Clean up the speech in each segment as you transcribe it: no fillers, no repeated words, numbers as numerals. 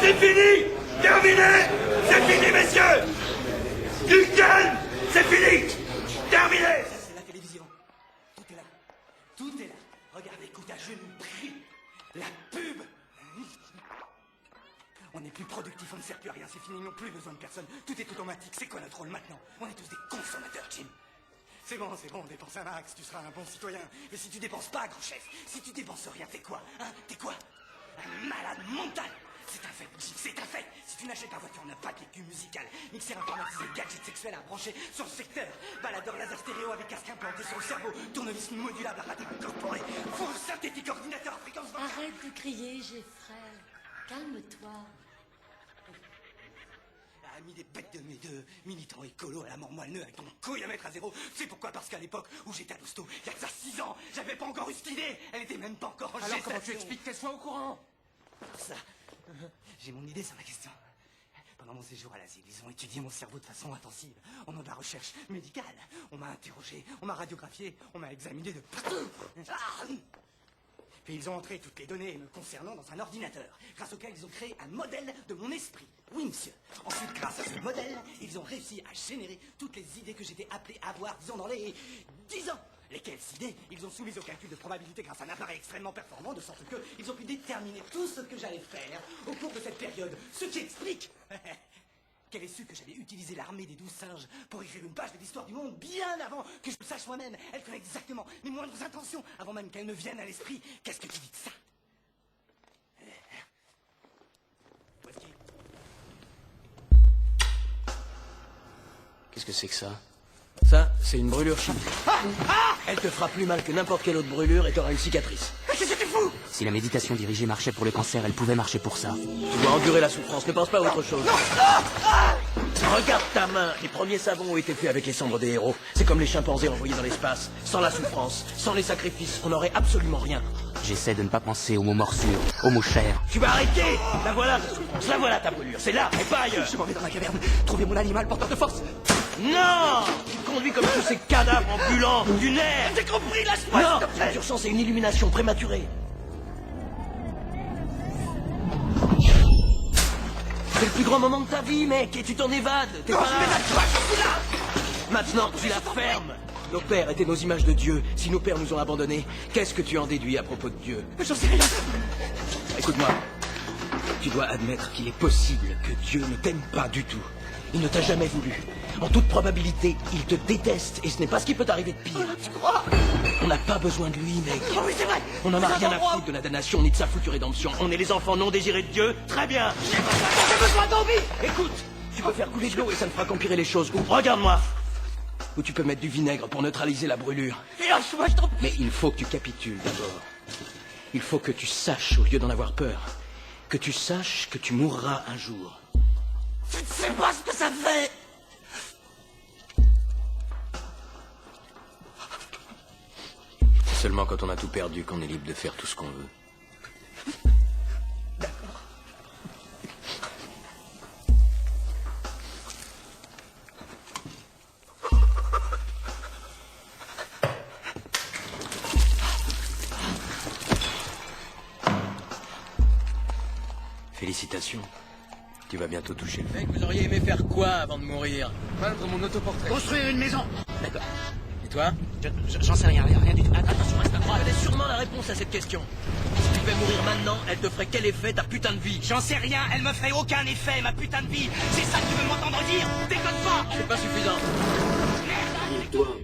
C'est fini! Terminé! C'est fini, messieurs! Du calme! C'est fini! Terminé! C'est la télévision. Tout est là. Tout est là. Regarde, écoute, je nous prie. La pub! On n'est plus productif, on ne sert plus à rien, c'est fini, ils n'ont plus besoin de personne. Tout est automatique, c'est quoi notre rôle maintenant? On est tous des consommateurs, Jim. C'est bon, dépense un max, tu seras un bon citoyen. Mais si tu dépenses pas, grand chef, si tu dépenses rien, t'es quoi? Hein? T'es quoi? Un malade mental! C'est un fait, Jim, c'est un fait! Si tu n'achètes pas voiture, n'a pas de véhicule musical, mixeur informatisé, gadget sexuel à brancher sur le secteur, baladeur laser stéréo avec casque implanté sur le cerveau, tournevis modulable à batterie incorporée, full synthétique ordinateur à fréquence 20. Arrête de crier, Geoffrey. Calme-toi. Ami des bêtes de mes deux, militant écolo à la mort moelleux avec ton couille à mettre à zéro. C'est pourquoi, parce qu'à l'époque où j'étais à l'hosto, il y a que ça 6 ans, j'avais pas encore eu cette idée. Elle était même pas encore en Alors gestation. comment tu expliques qu'elle soit au courant? Pour ça, j'ai mon idée sur la question. Pendant mon séjour à l'asile, ils ont étudié mon cerveau de façon intensive. Au nom de la recherche médicale, on m'a interrogé, on m'a radiographié, on m'a examiné de partout. Puis ils ont entré toutes les données me concernant dans un ordinateur, grâce auquel ils ont créé un modèle de mon esprit. Oui, monsieur. Ensuite, grâce à ce modèle, ils ont réussi à générer toutes les idées que j'étais appelé à avoir, disons, dans les 10 ans. Lesquelles idées ils ont soumises au calcul de probabilité grâce à un appareil extrêmement performant, de sorte qu'ils ont pu déterminer tout ce que j'allais faire au cours de cette période. Ce qui explique qu'elle ait su que j'allais utiliser l'armée des 12 singes pour écrire une page de l'histoire du monde bien avant que je le sache moi-même. Elle connaît exactement mes moindres intentions avant même qu'elles me viennent à l'esprit. Qu'est-ce que tu dis de ça? Qu'est-ce que c'est que ça? Ça, c'est une brûlure chimique. Elle te fera plus mal que n'importe quelle autre brûlure et t'auras une cicatrice. Qu'est-ce que tu fous? Si la médication dirigée marchait pour le cancer, elle pouvait marcher pour ça. Tu dois endurer la souffrance, ne pense pas à autre chose. Regarde ta main. Les premiers savons ont été faits avec les cendres des héros. C'est comme les chimpanzés envoyés dans l'espace. Sans la souffrance, sans les sacrifices, on n'aurait absolument rien. J'essaie de ne pas penser aux mots morsures, aux mots chers. Tu vas arrêter. La voilà ta souffrance, la voilà ta brûlure. C'est là, et pas ailleurs. Je m'en vais dans la caverne, trouver mon animal porteur de force. Non! Tu te conduis comme tous ces cadavres ambulants du nerf. J'ai compris, lâche-moi, Non, s'il te plaît. cette urgence est une illumination prématurée. C'est le plus grand moment de ta vie, mec, et tu t'en évades. T'es Non, pas je là. m'évade pas, je suis là. Maintenant, tu la fermes. Nos pères étaient nos images de Dieu. Si nos pères nous ont abandonnés, qu'est-ce que tu en déduis à propos de Dieu? J'en sais rien. Écoute-moi. Tu dois admettre qu'il est possible que Dieu ne t'aime pas du tout. Il ne t'a jamais voulu. En toute probabilité, il te déteste, et ce n'est pas ce qui peut t'arriver de pire. Tu crois? On n'a pas besoin de lui, mec. Oh oui, c'est vrai. On n'en a C'est rien à un endroit. foutre de la damnation ni de sa foutue rédemption. On est les enfants non désirés de Dieu. Très bien. J'ai besoin d'envie. Écoute, tu peux faire couler de l'eau et ça ne fera qu'empirer les choses. Ou regarde-moi. Ou tu peux mettre du vinaigre pour neutraliser la brûlure. Lâche-moi, je t'en prie. Mais il faut que tu capitules d'abord. Il faut que tu saches, au lieu d'en avoir peur, que tu saches que tu mourras un jour. Tu ne sais pas ce que ça fait. C'est seulement quand on a tout perdu qu'on est libre de faire tout ce qu'on veut. Félicitations. Tu vas bientôt toucher le fait. Mec, vous auriez aimé faire quoi avant de mourir? Peindre mon autoportrait. Construire une maison. D'accord. Et toi? J'en sais rien du tout. Attention, reste à droite. Tu connais sûrement la réponse à cette question. Si tu devais mourir maintenant, elle te ferait quel effet ta putain de vie? J'en sais rien, elle me ferait aucun effet, ma putain de vie. C'est ça que tu veux m'entendre dire? Déconne pas. C'est pas suffisant. Il doit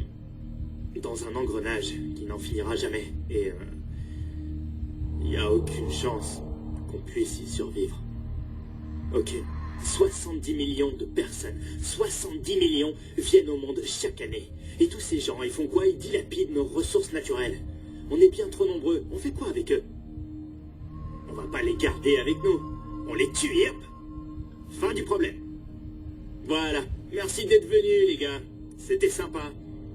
dans un engrenage qui n'en finira jamais. Et il n'y a aucune chance qu'on puisse y survivre. Ok, 70 millions de personnes, 70 millions viennent au monde chaque année. Et tous ces gens, ils font quoi? Ils dilapident nos ressources naturelles. On est bien trop nombreux, on fait quoi avec eux? On va pas les garder avec nous. On les tue, et hop. Fin du problème. Voilà, merci d'être venus les gars. C'était sympa.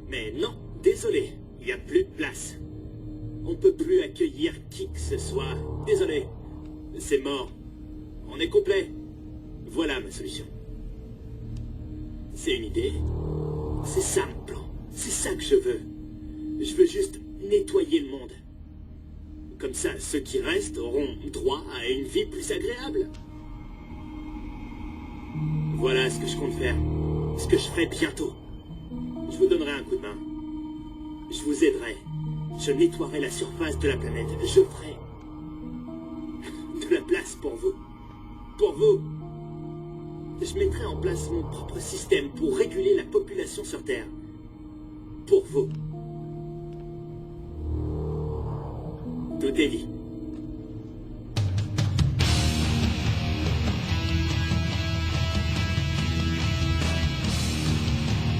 Mais non, désolé, il n'y a plus de place. On peut plus accueillir qui que ce soit. Désolé, c'est mort. On est complet. Voilà ma solution. C'est une idée. C'est ça mon plan. C'est ça que je veux. Je veux juste nettoyer le monde. Comme ça, ceux qui restent auront droit à une vie plus agréable. Voilà ce que je compte faire. Ce que je ferai bientôt. Je vous donnerai un coup de main. Je vous aiderai. Je nettoierai la surface de la planète. Je ferai de la place pour vous. Pour vous. Je mettrai en place mon propre système pour réguler la population sur Terre. Pour vous. Tout est dit.